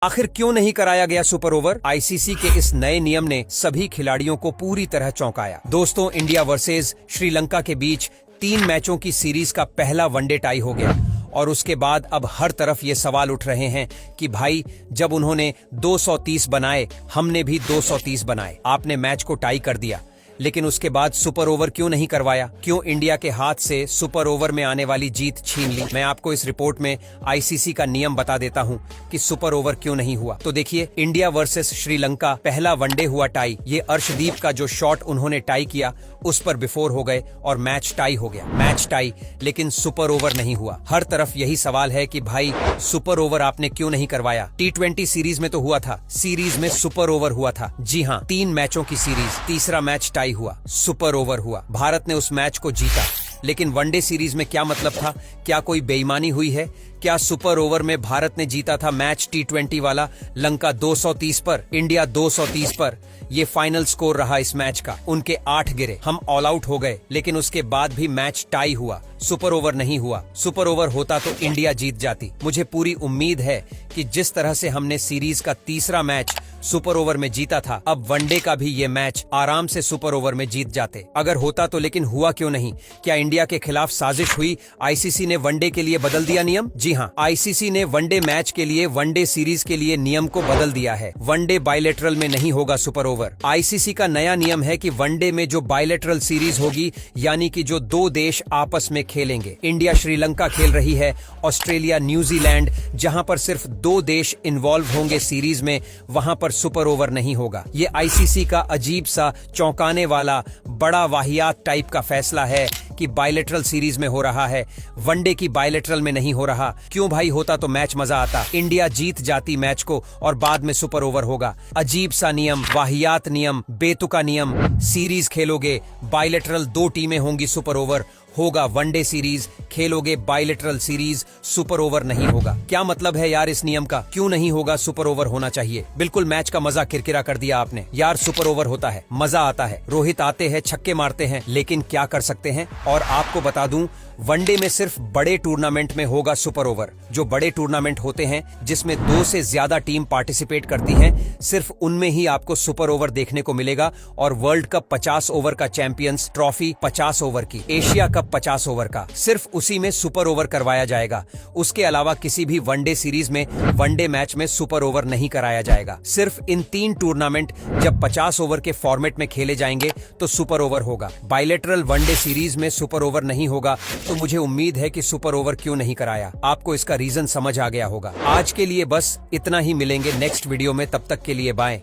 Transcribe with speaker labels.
Speaker 1: आखिर क्यों नहीं कराया गया सुपर ओवर? आईसीसी के इस नए नियम ने सभी खिलाड़ियों को पूरी तरह चौंकाया। दोस्तों, इंडिया वर्सेस श्रीलंका के बीच 3 मैचों की सीरीज का पहला वनडे टाई हो गया और उसके बाद अब हर तरफ ये सवाल उठ रहे हैं कि भाई, जब उन्होंने 230 बनाए, हमने भी 230 बनाए। आपने मैच को टाई कर दिया, लेकिन उसके बाद सुपर ओवर क्यों नहीं करवाया? क्यों इंडिया के हाथ से सुपर ओवर में आने वाली जीत छीन ली? मैं आपको इस रिपोर्ट में आईसीसी का नियम बता देता हूं कि सुपर ओवर क्यों नहीं हुआ। तो देखिए, इंडिया वर्सेस श्रीलंका पहला वनडे हुआ टाई। ये अर्शदीप का जो शॉट उन्होंने टाई किया, उस पर बिफोर हो गए और मैच टाई हो गया। मैच टाई, लेकिन सुपर ओवर नहीं हुआ। हर तरफ यही सवाल है कि भाई, सुपर ओवर आपने क्यों नहीं करवाया? T20 सीरीज में तो हुआ था, सीरीज में सुपर ओवर हुआ था। जी हाँ, 3 मैचों की सीरीज, तीसरा मैच टाई हुआ, सुपर ओवर हुआ, भारत ने उस मैच को जीता। लेकिन वनडे सीरीज में क्या मतलब था? क्या कोई बेईमानी हुई है? क्या सुपर ओवर में भारत ने जीता था मैच T20 वाला? लंका 230 पर, इंडिया 230 पर। ये फाइनल स्कोर रहा इस मैच का। उनके 8 गिरे, हम ऑल आउट हो गए, लेकिन उसके बाद भी मैच टाई हुआ, सुपर ओवर नहीं हुआ। सुपर ओवर होता तो इंडिया जीत जाती। मुझे पूरी उम्मीद है कि जिस तरह से हमने सीरीज का तीसरा मैच सुपर ओवर में जीता था, अब वनडे का भी ये मैच आराम से सुपर ओवर में जीत जाते। अगर होता तो, लेकिन हुआ क्यों नहीं? क्या इंडिया के खिलाफ साजिश हुई? आईसीसी ने वनडे के लिए बदल दिया नियम? जी हाँ, आईसीसी ने वनडे मैच के लिए, वनडे सीरीज के लिए नियम को बदल दिया है। वनडे बायलैटरल में नहीं होगा सुपर ओवर। आईसीसी का नया नियम है कि वनडे में जो बायलैटरल सीरीज होगी, यानी कि जो 2 देश आपस में खेलेंगे, इंडिया श्रीलंका खेल रही है, ऑस्ट्रेलिया न्यूजीलैंड, जहां पर सिर्फ 2 देश इन्वॉल्व होंगे सीरीज में, वहां पर सुपर ओवर नहीं होगा। ये आईसीसी का अजीब सा, चौंकाने वाला, बड़ा वाहियात टाइप का फैसला है कि बायलैटरल सीरीज में हो रहा है, वनडे की बायलैटरल में नहीं हो रहा। क्यों भाई? होता तो मैच मजा आता, इंडिया जीत जाती मैच को और बाद में सुपर ओवर होगा। अजीब सा नियम, वाहियात नियम, बेतुका नियम। सीरीज खेलोगे, बायलैटरल 2 टीमें होंगी, सुपर ओवर होगा। वनडे सीरीज खेलोगे, बायलैटरल सीरीज, सुपर ओवर नहीं होगा। क्या मतलब है यार इस नियम का? क्यों नहीं होगा? सुपर ओवर होना चाहिए। बिल्कुल मैच का मजा किरकिरा कर दिया आपने। यार, सुपर ओवर होता है, मजा आता है, रोहित आते हैं, छक्के मारते हैं, लेकिन क्या कर सकते हैं? और आपको बता दूं, वनडे में सिर्फ बड़े टूर्नामेंट में होगा सुपर ओवर। जो बड़े टूर्नामेंट होते हैं, जिसमें 2 से ज्यादा टीम पार्टिसिपेट करती हैं, सिर्फ उनमें ही आपको सुपर ओवर देखने को मिलेगा। और वर्ल्ड कप 50 ओवर का चैंपियंस ट्रॉफी 50 ओवर की, एशिया कप 50 ओवर का, सिर्फ उसी में सुपर ओवर करवाया जाएगा। उसके अलावा किसी भी वनडे सीरीज में, वनडे मैच में सुपर ओवर नहीं कराया जाएगा। सिर्फ इन 3 टूर्नामेंट जब 50 ओवर के फॉर्मेट में खेले जाएंगे तो सुपर ओवर होगा। बायलैटरल वनडे सीरीज में सुपर ओवर नहीं होगा। तो मुझे उम्मीद है कि सुपर ओवर क्यों नहीं कराया। आपको इसका रीजन समझ आ गया होगा। आज के लिए बस इतना ही, मिलेंगे नेक्स्ट वीडियो में, तब तक के लिए बाय।